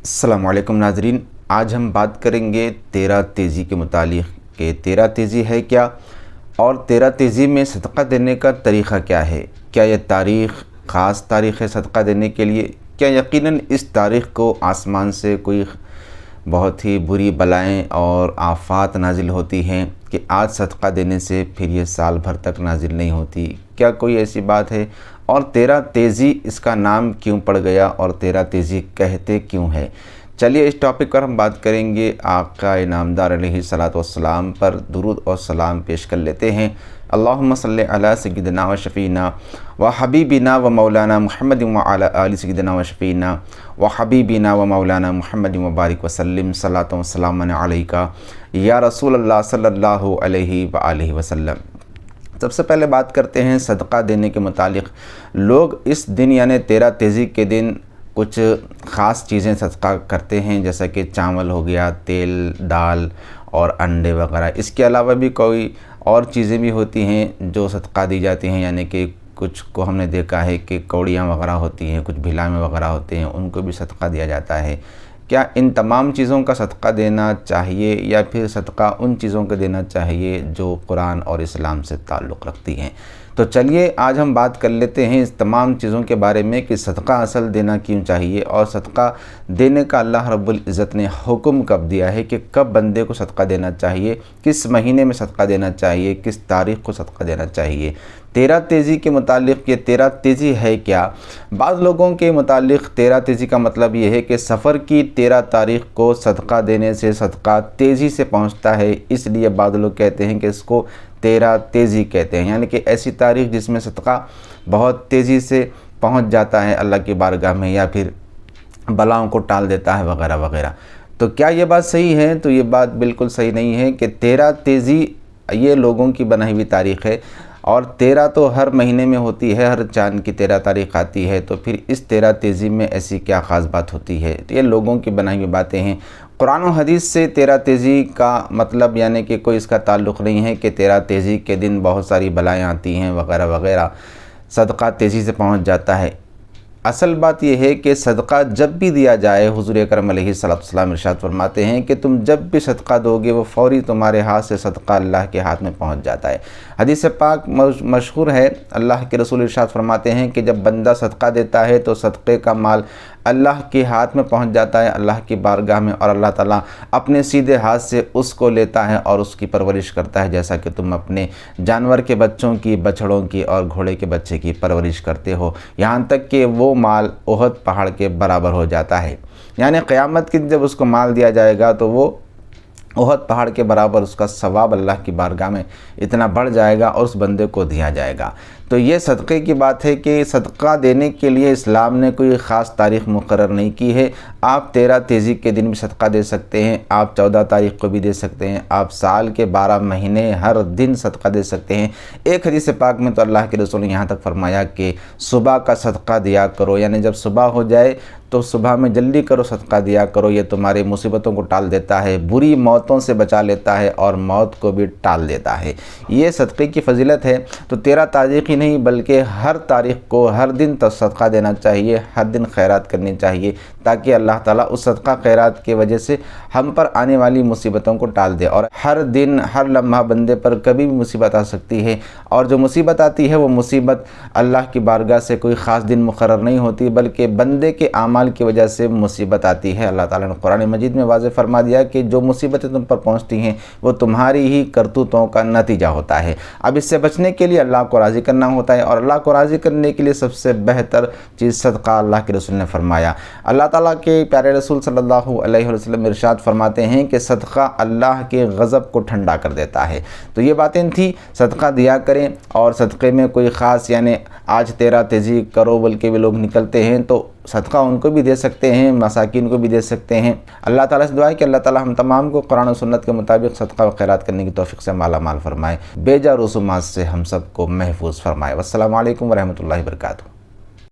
السلام علیکم ناظرین، آج ہم بات کریں گے 13 تیزی کے متعلق کہ 13 تیزی ہے کیا اور 13 تیزی میں صدقہ دینے کا طریقہ کیا ہے۔ کیا یہ تاریخ خاص تاریخ ہے صدقہ دینے کے لیے؟ کیا یقیناً اس تاریخ کو آسمان سے کوئی بہت ہی بری بلائیں اور آفات نازل ہوتی ہیں کہ آج صدقہ دینے سے پھر یہ سال بھر تک نازل نہیں ہوتی؟ کیا کوئی ایسی بات ہے؟ اور 13 تیزی اس کا نام کیوں پڑ گیا اور 13 تیزی کہتے کیوں ہے؟ چلیے اس ٹاپک پر ہم بات کریں گے۔ آقا انعامدار علیہ الصلوۃ والسلام پر درود اور سلام پیش کر لیتے ہیں۔ اللہم صلی علی سیدنا و شفینا و حبیبنا و مولانا محمد وعلی آل سیدنا و شفینا و حبیبنا و مولانا محمد مبارک وسلم صلاۃ و سلام علیکہ یا رسول اللہ صلی اللہ علیہ وآلہ وسلم۔ سب سے پہلے بات کرتے ہیں صدقہ دینے کے متعلق۔ لوگ اس دن یعنی 13 تیزی کے دن کچھ خاص چیزیں صدقہ کرتے ہیں، جیسا کہ چاول ہو گیا، تیل، دال اور انڈے وغیرہ۔ اس کے علاوہ بھی کوئی اور چیزیں بھی ہوتی ہیں جو صدقہ دی جاتی ہیں، یعنی کہ کچھ کو ہم نے دیکھا ہے کہ کوڑیاں وغیرہ ہوتی ہیں، کچھ بھلامے وغیرہ ہوتے ہیں، ان کو بھی صدقہ دیا جاتا ہے۔ کیا ان تمام چیزوں کا صدقہ دینا چاہیے یا پھر صدقہ ان چیزوں کا دینا چاہیے جو قرآن اور اسلام سے تعلق رکھتی ہیں؟ تو چلیے آج ہم بات کر لیتے ہیں اس تمام چیزوں کے بارے میں کہ صدقہ اصل دینا کیوں چاہیے اور صدقہ دینے کا اللہ رب العزت نے حکم کب دیا ہے کہ کب بندے کو صدقہ دینا چاہیے، کس مہینے میں صدقہ دینا چاہیے، کس تاریخ کو صدقہ دینا چاہیے۔ 13 تیزی کے متعلق یہ 13 تیزی ہے کیا؟ بعض لوگوں کے متعلق 13 تیزی کا مطلب یہ ہے کہ سفر کی 13 تاریخ کو صدقہ دینے سے صدقہ تیزی سے پہنچتا ہے، اس لیے بعض لوگ کہتے ہیں کہ اس کو 13 تیزی کہتے ہیں، یعنی کہ ایسی تاریخ جس میں صدقہ بہت تیزی سے پہنچ جاتا ہے اللہ کی بارگاہ میں یا پھر بلاؤں کو ٹال دیتا ہے وغیرہ وغیرہ۔ تو کیا یہ بات صحیح ہے؟ تو یہ بات بالکل صحیح نہیں ہے کہ 13 تیزی یہ لوگوں کی بنائی ہوئی تاریخ ہے، اور 13 تو ہر مہینے میں ہوتی ہے، ہر چاند کی 13 تاریخ آتی ہے، تو پھر اس 13 تیزی میں ایسی کیا خاص بات ہوتی ہے؟ تو یہ لوگوں کی بنائی ہوئی باتیں ہیں۔ قرآن و حدیث سے 13 تیزی کا مطلب یعنی کہ کوئی اس کا تعلق نہیں ہے کہ 13 تیزی کے دن بہت ساری بلائیں آتی ہیں وغیرہ وغیرہ، صدقہ تیزی سے پہنچ جاتا ہے۔ اصل بات یہ ہے کہ صدقہ جب بھی دیا جائے، حضور اکرم علیہ الصلوۃ والسلام ارشاد فرماتے ہیں کہ تم جب بھی صدقہ دو گے وہ فوری تمہارے ہاتھ سے صدقہ اللہ کے ہاتھ میں پہنچ جاتا ہے۔ حدیث پاک مشہور ہے، اللہ کے رسول ارشاد فرماتے ہیں کہ جب بندہ صدقہ دیتا ہے تو صدقے کا مال اللہ کے ہاتھ میں پہنچ جاتا ہے، اللہ کی بارگاہ میں، اور اللہ تعالیٰ اپنے سیدھے ہاتھ سے اس کو لیتا ہے اور اس کی پرورش کرتا ہے، جیسا کہ تم اپنے جانور کے بچوں کی، بچڑوں کی اور گھوڑے کے بچے کی پرورش کرتے ہو، یہاں تک کہ وہ مال احد پہاڑ کے برابر ہو جاتا ہے۔ یعنی قیامت کے دن جب اس کو مال دیا جائے گا تو وہ احد پہاڑ کے برابر اس کا ثواب اللہ کی بارگاہ میں اتنا بڑھ جائے گا اور اس بندے کو دیا جائے گا۔ تو یہ صدقے کی بات ہے کہ صدقہ دینے کے لیے اسلام نے کوئی خاص تاریخ مقرر نہیں کی ہے۔ آپ 13 تیزی کے دن بھی صدقہ دے سکتے ہیں، آپ 14 تاریخ کو بھی دے سکتے ہیں، آپ سال کے 12 مہینے ہر دن صدقہ دے سکتے ہیں۔ ایک حدیث پاک میں تو اللہ کے رسول نے یہاں تک فرمایا کہ صبح کا صدقہ دیا کرو، یعنی جب صبح ہو جائے تو صبح میں جلدی کرو، صدقہ دیا کرو، یہ تمہارے مصیبتوں کو ٹال دیتا ہے، بری موتوں سے بچا لیتا ہے اور موت کو بھی ٹال دیتا ہے۔ یہ صدقے کی فضیلت ہے۔ تو 13 تاریخ ہی نہیں بلکہ ہر تاریخ کو ہر دن صدقہ دینا چاہیے، ہر دن خیرات کرنی چاہیے، تاکہ اللہ تعالیٰ اس صدقہ خیرات کی وجہ سے ہم پر آنے والی مصیبتوں کو ٹال دے۔ اور ہر دن ہر لمحہ بندے پر کبھی بھی مصیبت آ سکتی ہے، اور جو مصیبت آتی ہے وہ مصیبت اللہ کی بارگاہ سے کوئی خاص دن مقرر نہیں ہوتی بلکہ بندے کے اعمال کی وجہ سے مصیبت آتی ہے۔ اللہ تعالیٰ نے قرآن مجید میں واضح فرما دیا کہ جو مصیبتیں تم پر پہنچتی ہیں وہ تمہاری ہی کرتوتوں کا نتیجہ ہوتا ہے۔ اب اس سے بچنے کے لیے اللہ کو راضی کرنا ہوتا ہے، اور اللہ کو راضی کرنے کے لیے سب سے بہتر چیز صدقہ اللہ کے رسول نے فرمایا۔ اللہ تعالیٰ کے پیارے رسول صلی اللہ علیہ وسلم ارشاد فرماتے ہیں کہ صدقہ اللہ کے غضب کو ٹھنڈا کر دیتا ہے۔ تو یہ باتیں تھیں، صدقہ دیا کریں، اور صدقے میں کوئی خاص یعنی آج 13 تیزی کرو بلکہ بھی لوگ نکلتے ہیں تو صدقہ ان کو بھی دے سکتے ہیں، مساکین کو بھی دے سکتے ہیں۔ اللہ تعالیٰ سے دعا ہے کہ اللہ تعالیٰ ہم تمام کو قرآن و سنت کے مطابق صدقہ و خیرات کرنے کی توفیق سے مالا مال فرمائے، بے جا رسومات سے ہم سب کو محفوظ فرمائے۔ والسلام علیکم ورحمۃ اللہ وبرکاتہ۔